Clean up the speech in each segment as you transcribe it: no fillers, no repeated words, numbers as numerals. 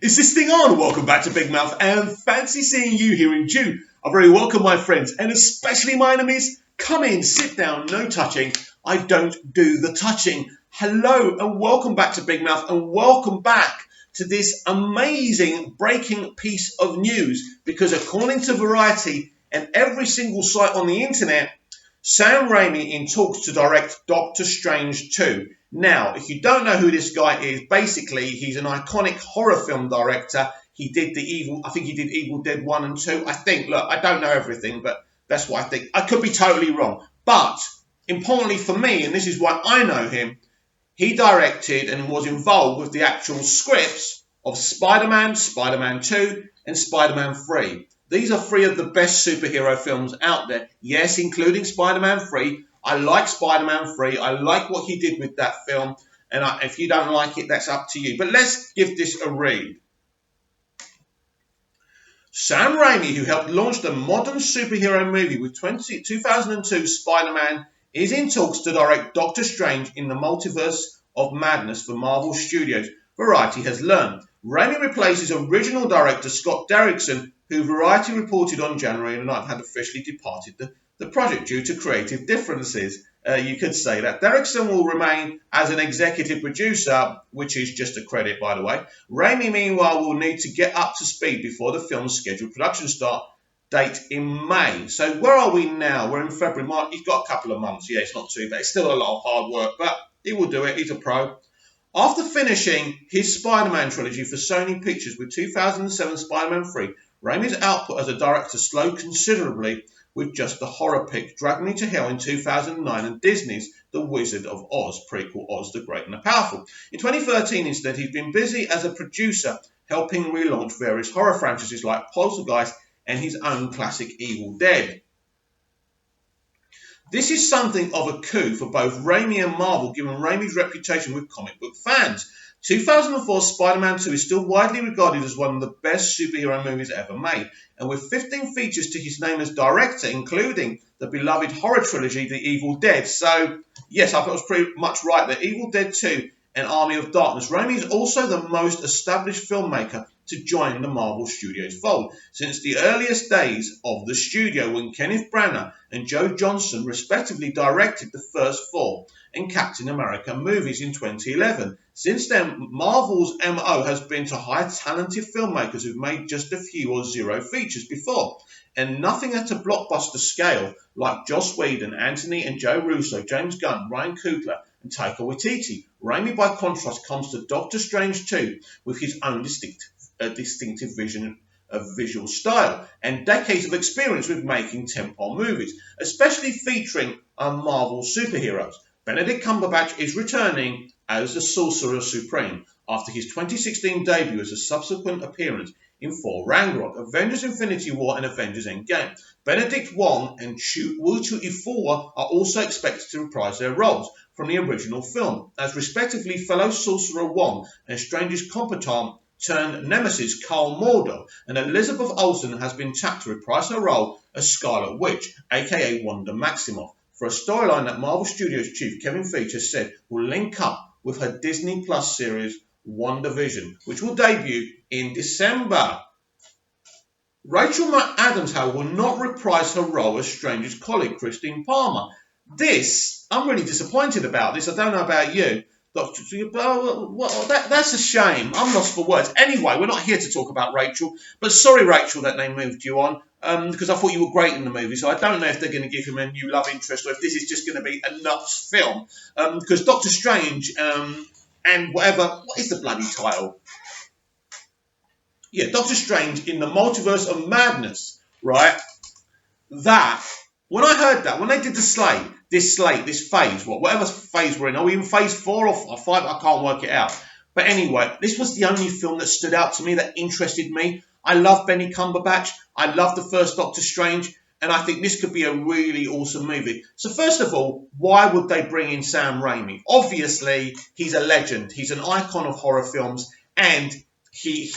Is this thing on? Welcome back to Big Mouth, and fancy seeing you here in June. A very welcome, my friends, and especially my enemies. Come in, sit down, no touching. I don't do the touching. Hello, and welcome back to Big Mouth, and welcome back to this amazing breaking piece of news. Because according to Variety and every single site on the internet, Sam Raimi in talks to direct Doctor Strange 2. Now, if you don't know who this guy is, basically he's an iconic horror film director. He did I think he did Evil Dead 1 and 2. Look, I don't know everything, but that's what I think. I could be totally wrong. But importantly for me, and this is why I know him, he directed and was involved with the actual scripts of Spider-Man, Spider-Man 2, and Spider-Man 3. These are three of the best superhero films out there. Yes, including Spider-Man 3. I like Spider-Man 3. I like what he did with that film. And if you don't like it, that's up to you. But let's give this a read. Sam Raimi, who helped launch the modern superhero movie with 2002 Spider-Man, is in talks to direct Doctor Strange in the Multiverse of Madness for Marvel Studios. Variety has learned. Raimi replaces original director Scott Derrickson, who Variety reported on January 9th had officially departed the project due to creative differences. You could say that. Derrickson will remain as an executive producer, which is just a credit, by the way. Raimi, meanwhile, will need to get up to speed before the film's scheduled production start date in May. So where are we now? We're in February, March. He's got a couple of months. Yeah, it's not too bad. It's still a lot of hard work, but he will do it. He's a pro. After finishing his Spider-Man trilogy for Sony Pictures with 2007 Spider-Man 3, Raimi's output as a director slowed considerably with just the horror pick Drag Me to Hell in 2009 and Disney's The Wizard of Oz, prequel Oz the Great and the Powerful. In 2013, instead, he's been busy as a producer, helping relaunch various horror franchises like Poltergeist and his own classic Evil Dead. This is something of a coup for both Raimi and Marvel, given Raimi's reputation with comic book fans. 2004 Spider-Man 2 is still widely regarded as one of the best superhero movies ever made, and with 15 features to his name as director, including the beloved horror trilogy The Evil Dead. So, yes, I thought I was pretty much right there. Evil Dead 2 and Army of Darkness. Raimi is also the most established filmmaker to join the Marvel Studios fold since the earliest days of the studio, when Kenneth Branagh and Joe Johnston respectively directed the first 4 and Captain America movies in 2011. Since then, Marvel's MO has been to hire talented filmmakers who've made just a few or zero features before, and nothing at a blockbuster scale like Joss Whedon, Anthony and Joe Russo, James Gunn, Ryan Coogler and Taika Waititi. Raimi, by contrast, comes to Doctor Strange 2 with his own distinctive vision of visual style and decades of experience with making tentpole movies, especially featuring Marvel superheroes. Benedict Cumberbatch is returning as the Sorcerer Supreme after his 2016 debut as a subsequent appearance in Thor Ragnarok, Avengers Infinity War and Avengers Endgame. Benedict Wong and Wu Ifua are also expected to reprise their roles from the original film, as respectively fellow Sorcerer Wong and Strange's competent turned nemesis Carl Mordo, and Elizabeth Olsen has been tapped to reprise her role as Scarlet Witch, aka Wanda Maximoff, for a storyline that Marvel Studios chief Kevin Feige has said will link up with her Disney Plus series WandaVision, which will debut in December. Rachel McAdams, however, will not reprise her role as Strange's colleague Christine Palmer. I'm really disappointed about this. I don't know about you. That's a shame. I'm lost for words. Anyway, we're not here to talk about Rachel, but sorry, Rachel, that they moved you on, because I thought you were great in the movie, so I don't know if they're going to give him a new love interest or if this is just going to be a nuts film, because Doctor Strange and what is the bloody title? Yeah, Doctor Strange in the Multiverse of Madness, right? When I heard that, when they did this phase, whatever phase we're in, are we in phase 4 or 5? I can't work it out. But anyway, this was the only film that stood out to me, that interested me. I love Benny Cumberbatch. I love the first Doctor Strange. And I think this could be a really awesome movie. So first of all, why would they bring in Sam Raimi? Obviously, he's a legend. He's an icon of horror films. And he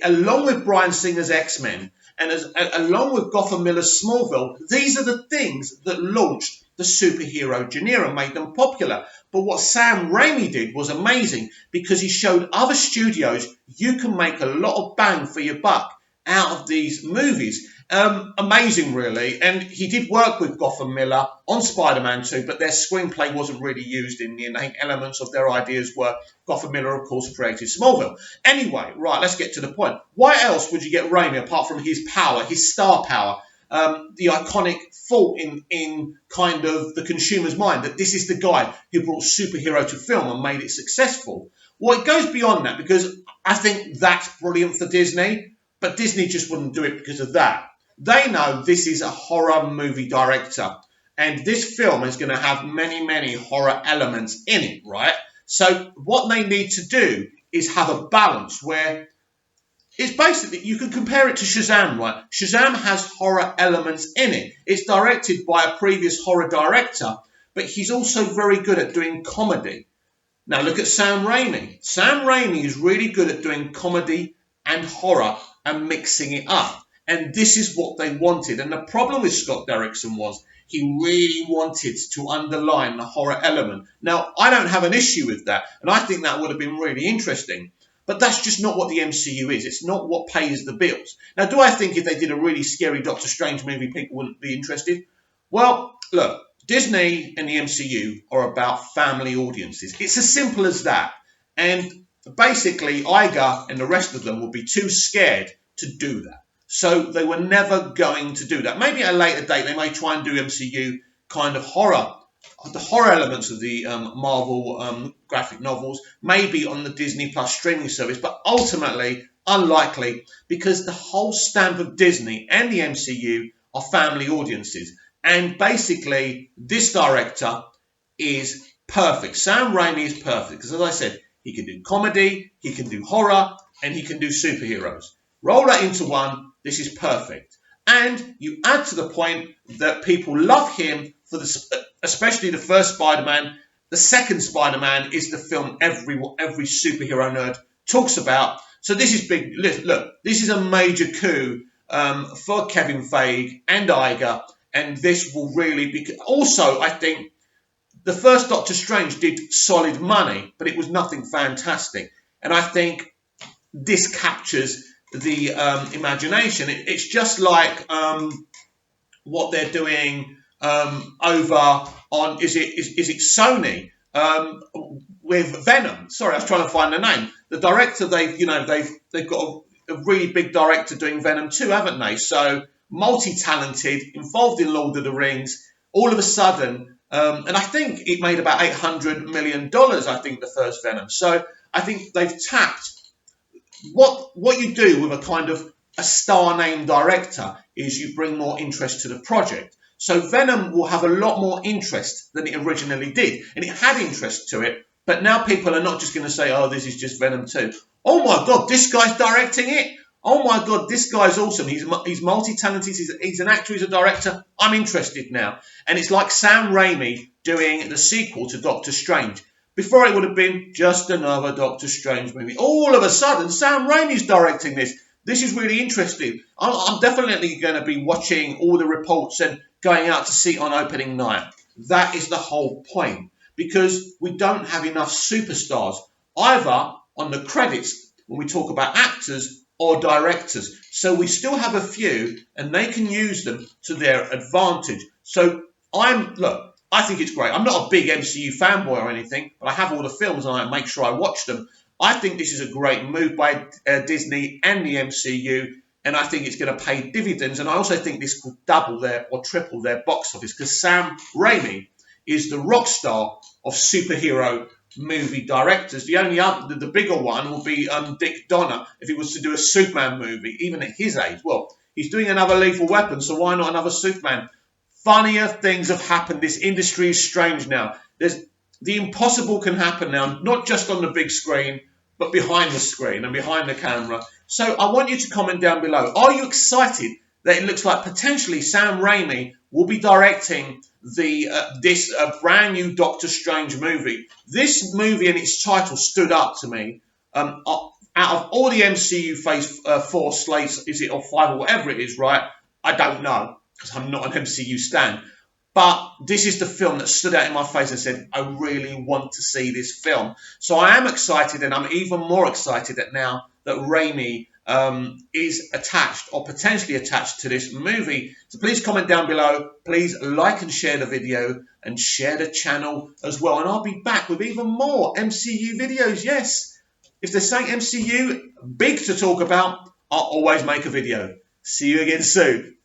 along with Bryan Singer's X-Men And along with Gotham Miller's Smallville, these are the things that launched the superhero genre and made them popular. But what Sam Raimi did was amazing, because he showed other studios you can make a lot of bang for your buck out of these movies. Amazing, really. And he did work with Gotham Miller on Spider-Man 2, but their screenplay wasn't really used in the innate elements of their ideas were Gotham Miller, of course, created Smallville. Anyway, right, let's get to the point. Why else would you get Raimi apart from his power, his star power? The iconic thought in kind of the consumer's mind that this is the guy who brought superhero to film and made it successful. Well, it goes beyond that, because I think that's brilliant for Disney, but Disney just wouldn't do it because of that. They know this is a horror movie director, and this film is going to have many, many horror elements in it, right? So what they need to do is have a balance where it's basically, you can compare it to Shazam, right? Shazam has horror elements in it. It's directed by a previous horror director, but he's also very good at doing comedy. Now look at Sam Raimi. Sam Raimi is really good at doing comedy and horror and mixing it up. And this is what they wanted. And the problem with Scott Derrickson was he really wanted to underline the horror element. Now, I don't have an issue with that, and I think that would have been really interesting. But that's just not what the MCU is. It's not what pays the bills. Now, do I think if they did a really scary Doctor Strange movie, people wouldn't be interested? Well, look, Disney and the MCU are about family audiences. It's as simple as that. And basically, Iger and the rest of them would be too scared to do that. So they were never going to do that. Maybe at a later date, they may try and do MCU kind of horror. The horror elements of the Marvel graphic novels may be on the Disney Plus streaming service, but ultimately unlikely, because the whole stamp of Disney and the MCU are family audiences. And basically, this director is perfect. Sam Raimi is perfect, because as I said, he can do comedy, he can do horror, and he can do superheroes. Roll that into one. This is perfect. And you add to the point that people love him for especially the first Spider-Man. The second Spider-Man is the film every superhero nerd talks about. So this is big. Look, this is a major coup for Kevin Feige and Iger, and this will really be. Also, I think the first Doctor Strange did solid money, but it was nothing fantastic. And I think this captures the imagination. It's just like what they're doing over on is it Sony with Venom. Sorry, I was trying to find the name. The director they've got a really big director doing Venom 2, haven't they? So multi-talented, involved in Lord of the Rings. All of a sudden, and I think it made about $800 million. I think the first Venom. So I think they've tapped. What you do with a kind of a star name director is you bring more interest to the project. So Venom will have a lot more interest than it originally did. And it had interest to it, but now people are not just going to say, oh, this is just Venom 2. Oh my God, this guy's directing it. Oh my God, this guy's awesome. He's multi-talented, he's an actor, he's a director. I'm interested now. And it's like Sam Raimi doing the sequel to Doctor Strange. Before it would have been just another Doctor Strange movie. All of a sudden, Sam Raimi's directing this. This is really interesting. I'm definitely going to be watching all the reports and going out to see it on opening night. That is the whole point. Because we don't have enough superstars, either on the credits when we talk about actors or directors. So we still have a few, and they can use them to their advantage. So I think it's great. I'm not a big MCU fanboy or anything, but I have all the films and I make sure I watch them. I think this is a great move by Disney and the MCU, and I think it's going to pay dividends. And I also think this could double or triple their box office, because Sam Raimi is the rock star of superhero movie directors. The bigger one will be Dick Donner if he was to do a Superman movie, even at his age. Well, he's doing another Lethal Weapon, so why not another Superman? Funnier things have happened. This industry is strange now. The impossible can happen now, not just on the big screen, but behind the screen and behind the camera. So I want you to comment down below. Are you excited that it looks like potentially Sam Raimi will be directing this brand new Doctor Strange movie? This movie and its title stood up to me. out of all the MCU Phase 4 slates, is it, or 5 or whatever it is, right? I don't know, because I'm not an MCU stan. But this is the film that stood out in my face and said, I really want to see this film. So I am excited, and I'm even more excited that now that Raimi is attached or potentially attached to this movie. So please comment down below. Please like and share the video and share the channel as well. And I'll be back with even more MCU videos. Yes, if there's something MCU big to talk about, I'll always make a video. See you again soon.